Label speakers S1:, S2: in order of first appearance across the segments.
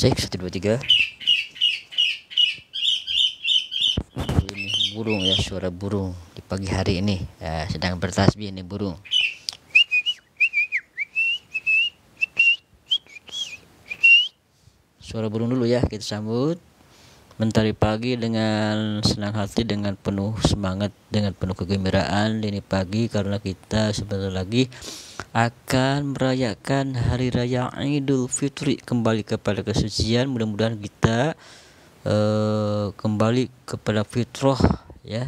S1: Cek 1 2 3. Ini burung ya, suara burung di pagi hari ini ya, sedang bertasbih ini burung. Suara burung dulu ya, kita sambut mentari pagi dengan senang hati, dengan penuh semangat, dengan penuh kegembiraan ini pagi, karena kita sebentar lagi akan merayakan hari raya Idul Fitri, kembali kepada kesucian. Mudah-mudahan kita kembali kepada fitrah ya,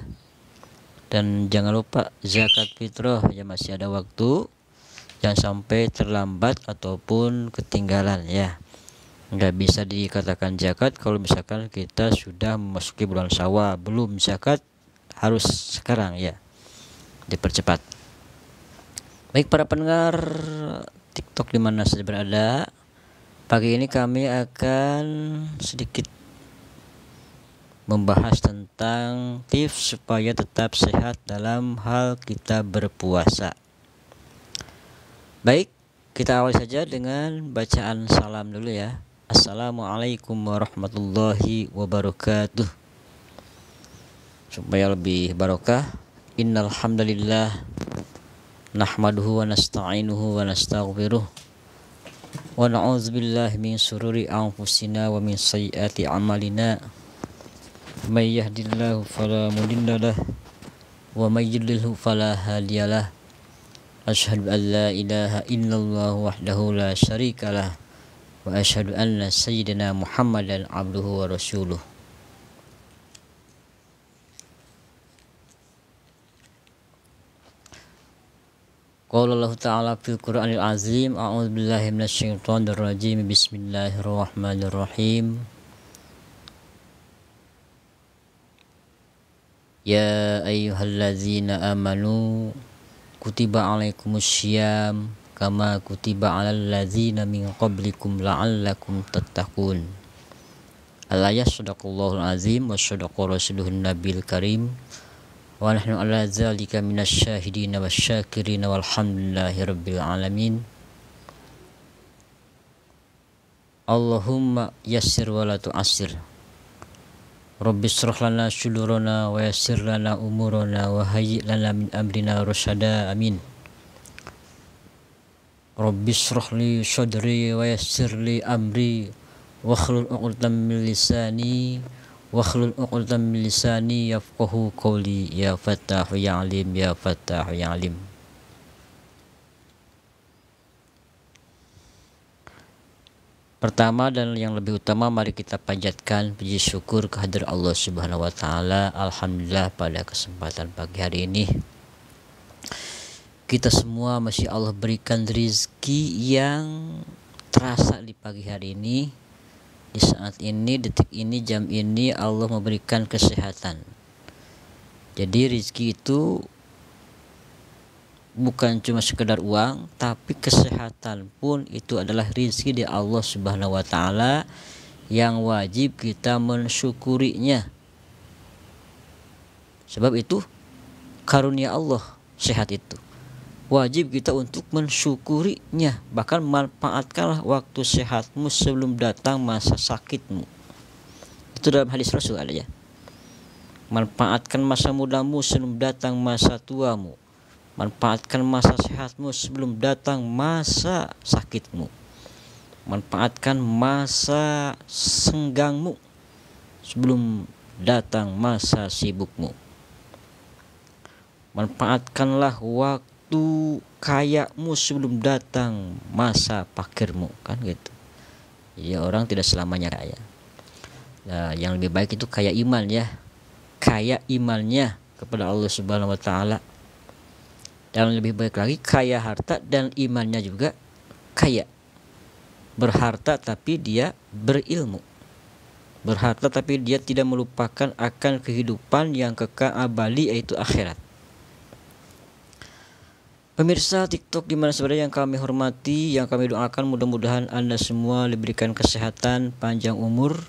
S1: dan jangan lupa zakat fitrah ya, masih ada waktu, jangan sampai terlambat ataupun ketinggalan ya. Nggak bisa dikatakan zakat kalau misalkan kita sudah memasuki bulan Syawal, belum zakat, harus sekarang ya, dipercepat. Baik para pendengar TikTok di mana saja berada, pagi ini kami akan sedikit membahas tentang tips supaya tetap sehat dalam hal kita berpuasa. Baik, kita awali saja dengan bacaan salam dulu ya. Assalamualaikum warahmatullahi wabarakatuh. Supaya lebih barokah, innal hamdalillah nahmaduhu wa nasta'inuhu wa nastaghfiruh wa na'udzubillahi min syururi anfusina wa min sayyiati a'malina. May yahdihillahu fala mudhillalah wa may yudlilhu fala hadiyalah. Asyhadu an la ilaha illallah wahdahu la syarikalah wa asyhadu anna sayyidina Muhammadan abduhu wa rasuluh. Qala Allah Ta'ala fil Qur'anil Azim, a'udzu billahi minasyaitonir rajim, bismillahirrahmanirrahim. Ya ayyuhallazina amanu kutiba alaikumussyiyam kama kutiba alal ladzina min qablikum la'allakum tattaqun. Al-ayat. Shadaqallahul azim wa shadaqa rasuluhun nabil karim wa nahnu ala dzalika minasyahidin wasyakirin walhamdulillahi rabbil alamin. Allahumma yassir wa la tu'assir. Rabbi shrah lana sudurana wa yassir lana umurana wa hayyi lana min amrina rasyada. Amin. Rabbi shrah li sadri wa yassir li amri wakhlul 'uqdatam min lisani yafqahu qawli ya Fattahu ya Alim ya Fattahu ya Alim. Pertama dan yang lebih utama, mari kita panjatkan puji syukur kehadirat Allah Subhanahu wa Ta'ala. Alhamdulillah, pada kesempatan pagi hari ini kita semua masih Allah berikan rezeki yang terasa di pagi hari ini, di saat ini, detik ini, jam ini. Allah memberikan kesehatan. Jadi rezeki itu bukan cuma sekedar uang, tapi kesehatan pun itu adalah rezeki dari Allah Subhanahu wa Ta'ala yang wajib kita mensyukurinya. Sebab itu karunia Allah sehat itu, wajib kita untuk mensyukurinya. Bahkan manfaatkanlah waktu sehatmu sebelum datang masa sakitmu. Itu dalam hadis Rasul ada ya. Manfaatkan masa mudamu sebelum datang masa tuamu. Manfaatkan masa sehatmu sebelum datang masa sakitmu. Manfaatkan masa senggangmu sebelum datang masa sibukmu. Manfaatkanlah waktu kayamu sebelum datang masa fakirmu, kan gitu. Jadi orang tidak selamanya kaya. Nah, yang lebih baik itu kaya iman ya. Kaya imannya kepada Allah Subhanahu wa Ta'ala. Dan lebih baik lagi kaya harta dan imannya juga kaya. Berharta tapi dia berilmu. Berharta tapi dia tidak melupakan akan kehidupan yang kekal abadi, yaitu akhirat. Pemirsa TikTok di mana saudara yang kami hormati, yang kami doakan, mudah-mudahan Anda semua diberikan kesehatan, panjang umur,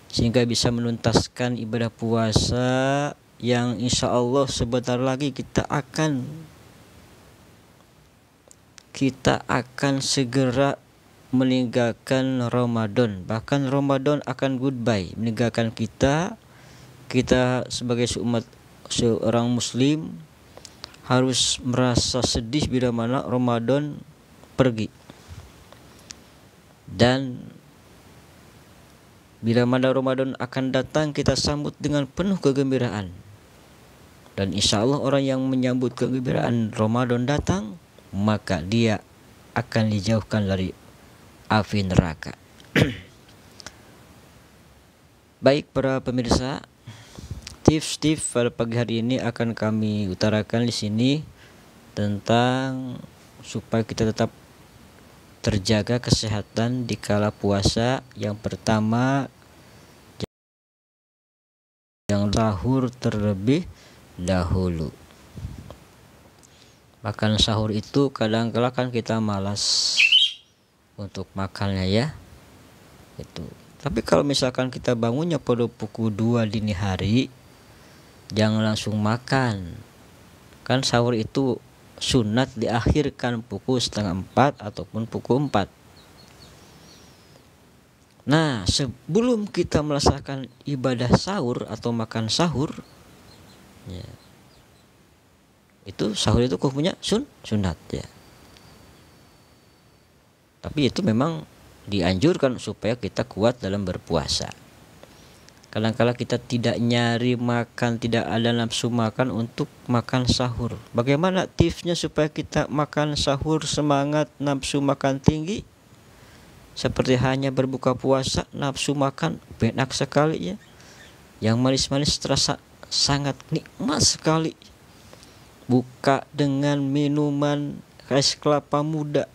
S1: sehingga bisa menuntaskan ibadah puasa yang insya Allah sebentar lagi kita akan segera meninggalkan Ramadan. Bahkan Ramadan akan goodbye, meninggalkan kita. Kita sebagai seorang muslim harus merasa sedih bila mana Ramadan pergi. Dan bila mana Ramadan akan datang, kita sambut dengan penuh kegembiraan. Dan insya Allah orang yang menyambut kegembiraan Ramadan datang, maka dia akan dijauhkan dari api neraka. Baik para pemirsa, tips-tips pada pagi hari ini akan kami utarakan di sini tentang supaya kita tetap terjaga kesehatan di kala puasa. Yang pertama, jangan sahur terlebih dahulu. Makan sahur itu kadang-kala kan kita malas untuk makannya ya. Itu. Tapi kalau misalkan kita bangunnya pada pukul 2 dini hari, jangan langsung makan. Kan sahur itu sunat diakhirkan pukul 3:30 ataupun pukul 4. Nah, sebelum kita melaksanakan ibadah sahur atau makan sahur, ya, itu sahur itu hukumnya sunat ya. Tapi itu memang dianjurkan supaya kita kuat dalam berpuasa. Kadang-kala kita tidak nyari makan, tidak ada nafsu makan untuk makan sahur. Bagaimana tipsnya supaya kita makan sahur semangat, nafsu makan tinggi? Seperti hanya berbuka puasa, nafsu makan enak sekali ya. Yang manis-manis terasa sangat nikmat sekali. Buka dengan minuman es kelapa muda,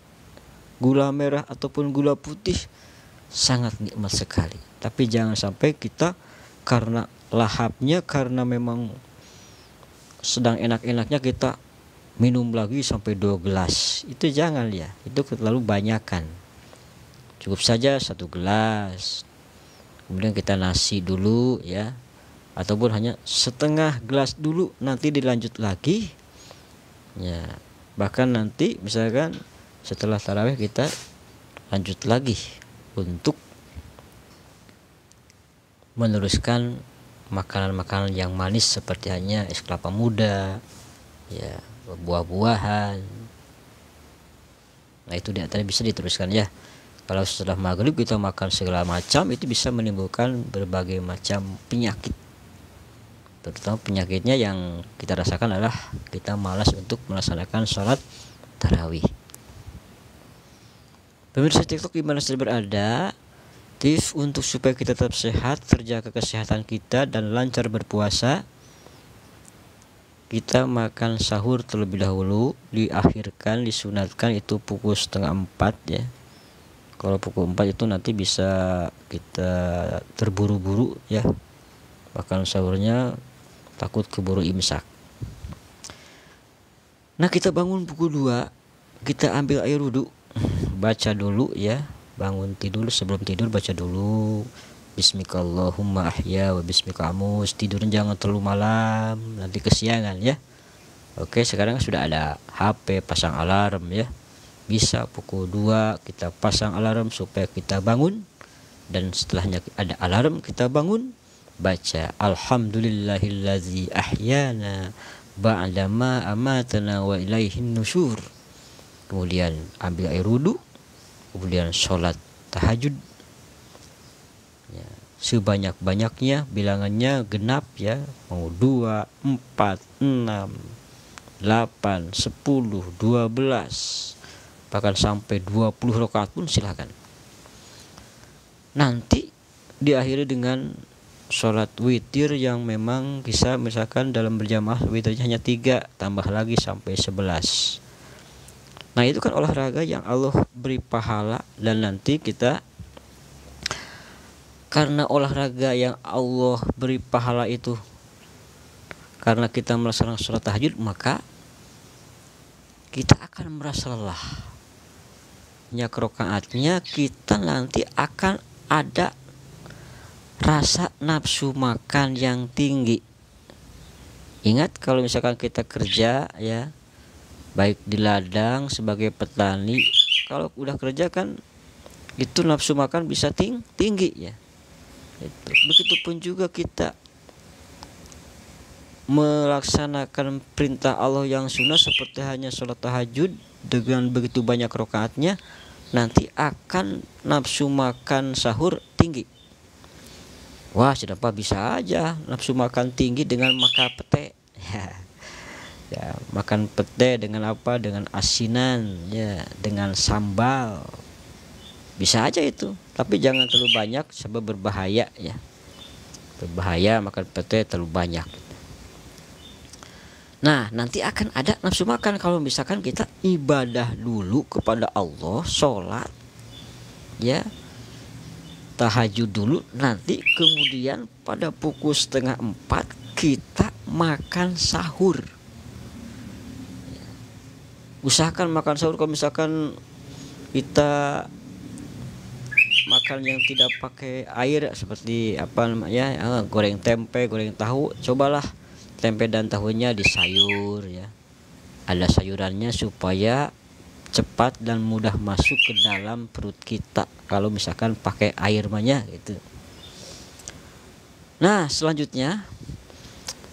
S1: gula merah ataupun gula putih, sangat nikmat sekali. Tapi jangan sampai kita karena lahapnya, karena memang sedang enak-enaknya kita minum lagi sampai 2 gelas. Itu jangan ya, itu terlalu banyakan. Cukup saja 1 gelas. Kemudian kita nasi dulu ya, ataupun hanya setengah gelas dulu, nanti dilanjut lagi ya. Bahkan nanti misalkan setelah tarawih kita lanjut lagi untuk meneruskan makanan-makanan yang manis seperti hanya es kelapa muda ya, buah-buahan. Nah itu tadi bisa diteruskan ya. Kalau setelah maghrib kita makan segala macam, itu bisa menimbulkan berbagai macam penyakit. Terutama penyakitnya yang kita rasakan adalah kita malas untuk melaksanakan sholat tarawih. Pemirsa TikTok di mana saja berada, tips untuk supaya kita tetap sehat, terjaga kesehatan kita dan lancar berpuasa, kita makan sahur terlebih dahulu, diakhirkan, disunatkan itu pukul 3:30 ya. Kalau pukul 4 itu nanti bisa kita terburu-buru ya, makan sahurnya takut keburu imsak. Nah kita bangun pukul 2, kita ambil air wudhu, baca dulu ya, bangun tidur, sebelum tidur baca dulu Bismikallahumma ahya wa bismika amus. Tidurnya jangan terlalu malam, nanti kesiangan ya. Oke, sekarang sudah ada HP, pasang alarm ya. Bisa pukul 2 kita pasang alarm supaya kita bangun, dan setelahnya ada alarm kita bangun, baca alhamdulillahillazi ahyana ba'dama amatana wa ilaihin nusyur. Kemudian ambil air wudu, kemudian sholat tahajud ya, sebanyak-banyaknya, bilangannya genap ya, mau 2, 4, 6, 8, 10, 12, bahkan sampai 20 rakaat pun silakan. Nanti diakhiri dengan sholat witir yang memang bisa, misalkan dalam berjamaah witirnya hanya 3, tambah lagi sampai 11. Nah itu kan olahraga yang Allah beri pahala, dan nanti kita karena olahraga yang Allah beri pahala itu, karena kita melaksanakan sholat tahajud, maka kita akan merasa lelah. Rokaatnya kita nanti akan ada rasa nafsu makan yang tinggi. Ingat kalau misalkan kita kerja ya, baik di ladang sebagai petani, kalau udah kerja kan itu nafsu makan bisa tinggi ya. Begitupun juga kita melaksanakan perintah Allah yang sunnah seperti hanya sholat tahajud dengan begitu banyak rakaatnya, nanti akan nafsu makan sahur tinggi. Wah, siapa bisa aja nafsu makan tinggi dengan makan pete. Ya, makan pete dengan apa? Dengan asinan, ya, dengan sambal. Bisa aja itu, tapi jangan terlalu banyak sebab berbahaya ya. Berbahaya makan pete terlalu banyak. Nah, nanti akan ada nafsu makan kalau misalkan kita ibadah dulu kepada Allah, sholat, ya, tahajud dulu, nanti kemudian pada pukul 3:30 kita makan sahur. Usahakan makan sahur kalau misalkan kita makan yang tidak pakai air seperti apa namanya, goreng tempe, goreng tahu, cobalah tempe dan tahunya di sayur ya, ada sayurannya supaya cepat dan mudah masuk ke dalam perut kita kalau misalkan pakai air mahnya gitu. Nah, selanjutnya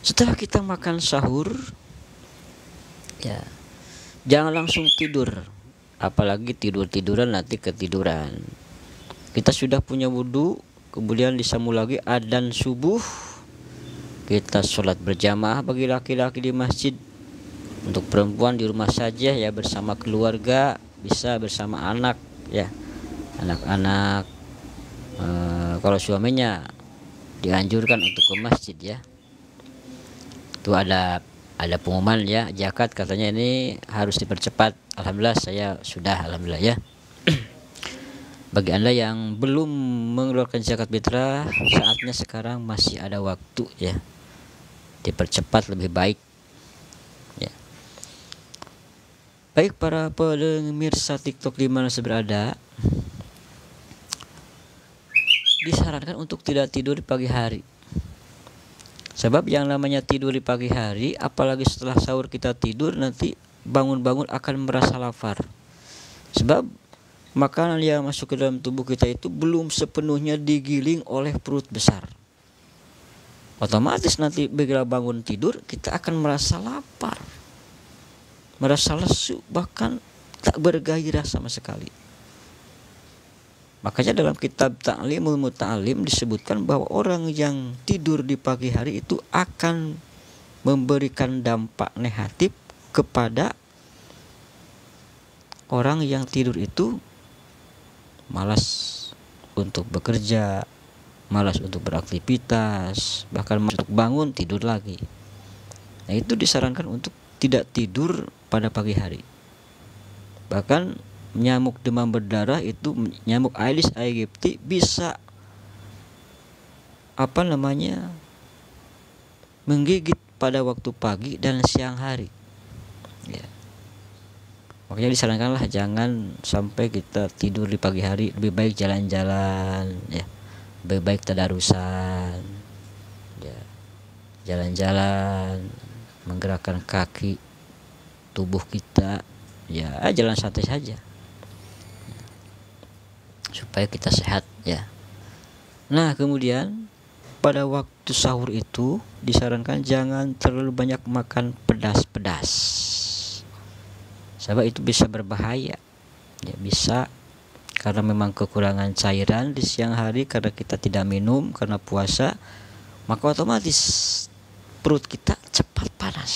S1: setelah kita makan sahur ya, jangan langsung tidur, apalagi tiduran nanti ketiduran. Kita sudah punya wudhu, kemudian disambung lagi adzan subuh, kita sholat berjamaah bagi laki-laki di masjid. Untuk perempuan di rumah saja ya, bersama keluarga, bisa bersama anak ya, anak-anak. Kalau suaminya dianjurkan untuk ke masjid ya. Itu ada pengumuman ya, zakat katanya ini harus dipercepat. Alhamdulillah saya sudah, alhamdulillah ya. Bagi Anda yang belum mengeluarkan zakat fitrah, saatnya sekarang masih ada waktu ya, dipercepat lebih baik ya. Baik para pemirsa TikTok di mana berada, disarankan untuk tidak tidur di pagi hari. Sebab yang namanya tidur di pagi hari, apalagi setelah sahur kita tidur, nanti bangun-bangun akan merasa lapar. Sebab makanan yang masuk ke dalam tubuh kita itu belum sepenuhnya digiling oleh perut besar. Otomatis nanti begitu bangun tidur kita akan merasa lapar, merasa lesu, bahkan tak bergairah sama sekali. Makanya dalam kitab Ta'limul Muta'alim disebutkan bahwa orang yang tidur di pagi hari itu akan memberikan dampak negatif kepada orang yang tidur itu malas untuk bekerja, malas untuk beraktivitas, bahkan malas untuk bangun tidur lagi. Nah, itu disarankan untuk tidak tidur pada pagi hari. Bahkan nyamuk demam berdarah itu, nyamuk Aedes aegypti, bisa menggigit pada waktu pagi dan siang hari ya. Makanya disarankanlah jangan sampai kita tidur di pagi hari, lebih baik jalan-jalan ya, lebih baik tadarusan ya, jalan-jalan, menggerakkan kaki, tubuh kita ya, jalan santai saja supaya kita sehat ya. Nah, kemudian pada waktu sahur itu disarankan jangan terlalu banyak makan pedas-pedas, sebab itu bisa berbahaya ya, bisa karena memang kekurangan cairan di siang hari karena kita tidak minum karena puasa, maka otomatis perut kita cepat panas.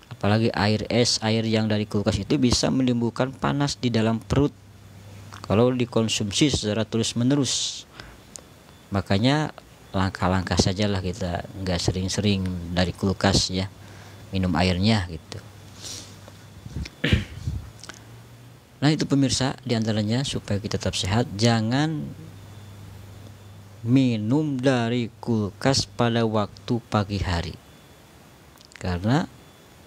S1: Apalagi air es, air yang dari kulkas itu bisa menimbulkan panas di dalam perut kalau dikonsumsi secara terus menerus. Makanya langkah-langkah sajalah, kita nggak sering-sering dari kulkas ya minum airnya gitu. Nah, itu pemirsa, diantaranya supaya kita tetap sehat, jangan minum dari kulkas pada waktu pagi hari karena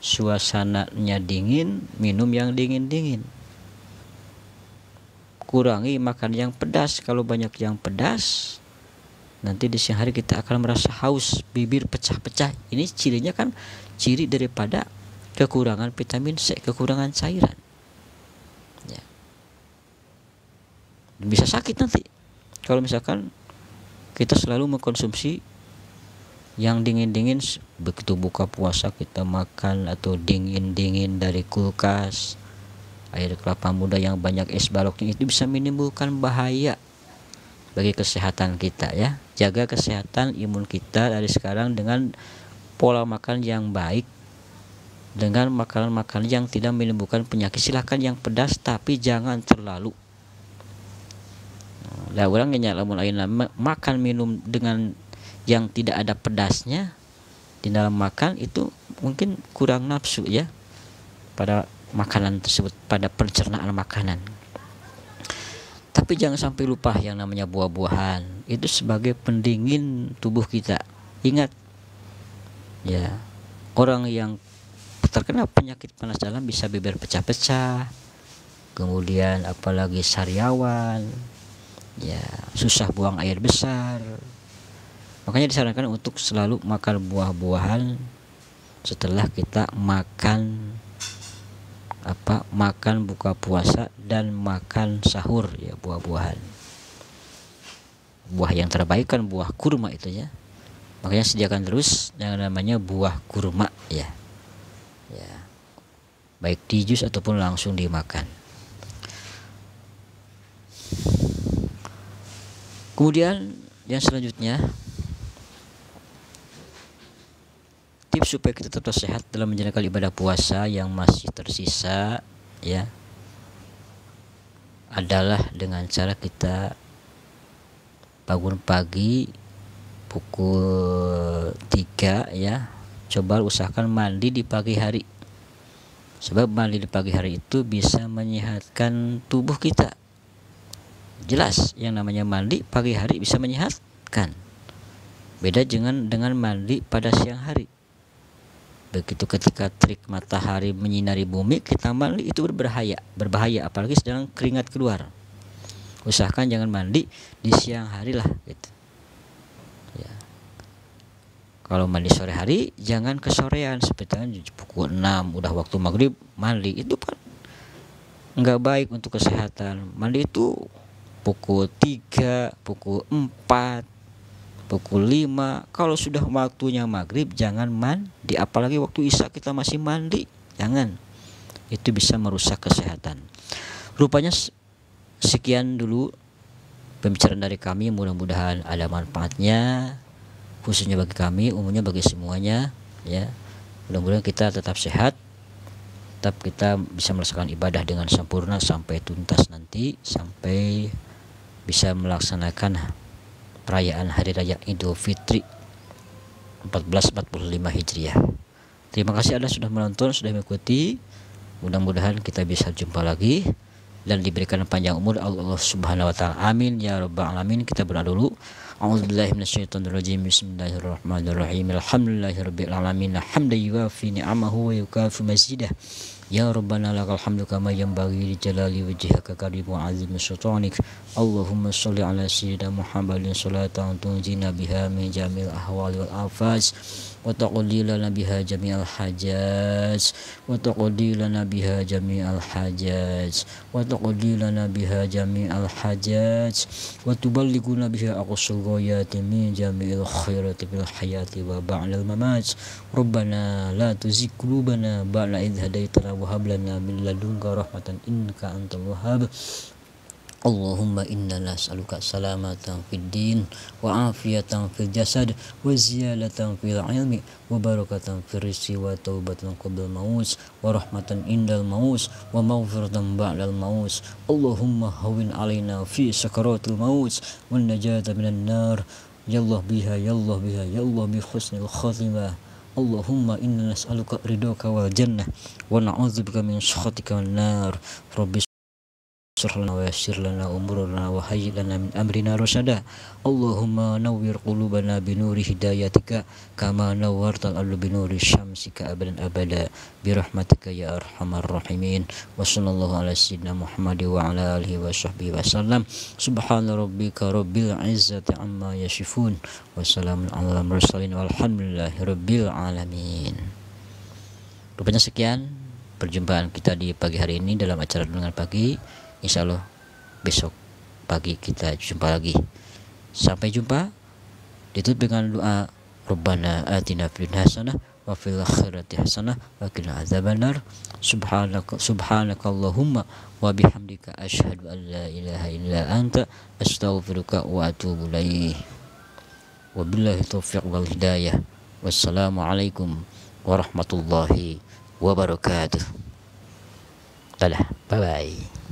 S1: suasananya dingin, minum yang dingin-dingin. Kurangi makan yang pedas, kalau banyak yang pedas nanti di siang hari kita akan merasa haus, bibir pecah-pecah. Ini cirinya kan ciri daripada kekurangan vitamin C, kekurangan cairan ya. bisa sakit nanti kalau misalkan kita selalu mengkonsumsi yang dingin-dingin. Begitu buka puasa kita makan atau dingin-dingin dari kulkas, air kelapa muda yang banyak es baloknya, itu bisa menimbulkan bahaya bagi kesehatan kita ya. Jaga kesehatan imun kita dari sekarang dengan pola makan yang baik, dengan makanan-makanan yang tidak menimbulkan penyakit. Silahkan yang pedas tapi jangan terlalu. Lah orang lamun ayeuna makan minum dengan yang tidak ada pedasnya di dalam makan, itu mungkin kurang nafsu ya pada makanan tersebut, pada pencernaan makanan. Tapi jangan sampai lupa yang namanya buah-buahan itu sebagai pendingin tubuh kita. Ingat ya, orang yang terkena penyakit panas dalam bisa bibir pecah-pecah, kemudian apalagi sariawan ya, susah buang air besar. Makanya disarankan untuk selalu makan buah-buahan setelah kita makan buka puasa dan makan sahur ya, buah-buahan. Buah yang terbaik kan buah kurma itu ya. Makanya sediakan terus yang namanya buah kurma ya. Ya. Baik di jus ataupun langsung dimakan. Kemudian yang selanjutnya, tips supaya kita tetap sehat dalam menjalankan ibadah puasa yang masih tersisa ya, adalah dengan cara kita bangun pagi pukul 3 ya. Coba usahakan mandi di pagi hari, sebab mandi di pagi hari itu bisa menyehatkan tubuh kita. Jelas yang namanya mandi pagi hari bisa menyehatkan, beda dengan mandi pada siang hari. Begitu ketika terik matahari menyinari bumi kita mandi, itu berbahaya apalagi sedang keringat keluar. Usahakan jangan mandi di siang hari lah gitu ya. Kalau mandi sore hari jangan kesorean, seperti pukul 6 udah waktu maghrib mandi, itu kan nggak baik untuk kesehatan. Mandi itu pukul 3, pukul 4, pukul 5. Kalau sudah waktunya maghrib jangan mandi, apalagi waktu isya kita masih mandi, jangan. Itu bisa merusak kesehatan. Rupanya sekian dulu pembicaraan dari kami, mudah-mudahan ada manfaatnya, khususnya bagi kami, umumnya bagi semuanya ya. Mudah-mudahan kita tetap sehat, tetap kita bisa melaksanakan ibadah dengan sempurna sampai tuntas nanti, sampai bisa melaksanakan perayaan Hari Raya Idul Fitri 1445 Hijriah. Terima kasih Anda sudah menonton, sudah mengikuti. Mudah-mudahan kita bisa jumpa lagi dan diberikan panjang umur Allah Subhanahu wa taala. Amin ya rabbal alamin. Kita berdoa dulu. A'udzubillahi minasyaitonirrajim. Bismillahirrahmanirrahim. Alhamdulillahirabbil alamin. Hamdan yuwafi ni'amahu wa yukafi mazidah. Ya Rabbana lakal hamdu kama yanbaghi li jalali wajhika karim wa azimi sultanik. Allahumma shalli ala sayyidina Muhammadin salatan tunjina biha min jamil ahwali wal afaz wa taqdi lana biha jami'al hajat wa taqdi lana biha jami'al hajat wa taqdi lana biha jami'al hajat wa tuballighuna biha aqsal ghayati min jami'il khairati fil hayati wa ba'dal mamat. Rabbana la tuzigh qulubana ba'da idh hadaitana wa hab lana min ladunka rahmatan innaka antal wahhab. Allahumma inna nas'aluka salamatan fid din wa afiyatan fil jasad wa ziyadatan fil ilmi wa barakatan fil rizqi wa taubatan qabla maut wa rahmatan indal maut wa maghfiratan ba'dal maut. Allahumma hawwin alaina fi sakaratil maut wa najata minan nar. Ya Allah biha ya Allah biha ya Allah bi husnil khatimah. Allahumma inna nas'aluka ridhaka wal jannah wa na'udzubika min sakhatika wan nar. Rabbi shrah lana wa yassir lana umurana wa hayyi lana min amrina rasyada. Allahumma nawwir qulubana bi nuri hidayatika kama nawwartal arda bi nuri syamsika abadan abada bi rahmatika ya arhamar rahimin. Wa sallallahu ala sayyidina Muhammad wa ala alihi wa sahbihi wasallam. Subhana rabbika rabbil izzati amma yasifun wa salamun alal mursalin walhamdulillahi rabbil alamin. Rupanya sekian perjumpaan kita di pagi hari ini dalam acara Renungan Pagi. Insya Allah besok pagi kita jumpa lagi. Sampai jumpa. Ditutup dengan doa Rabbana atina fid hasanah wa fil akhirati hasanah wa qina adzabannar. Subhanakallahumma wa bihamdika asyhadu an la ilaha illa anta astaghfiruka wa atubu ilaik. Wabillahi taufiq wal hidayah. Wassalamualaikum warahmatullahi wabarakatuh. Dadah, bye bye.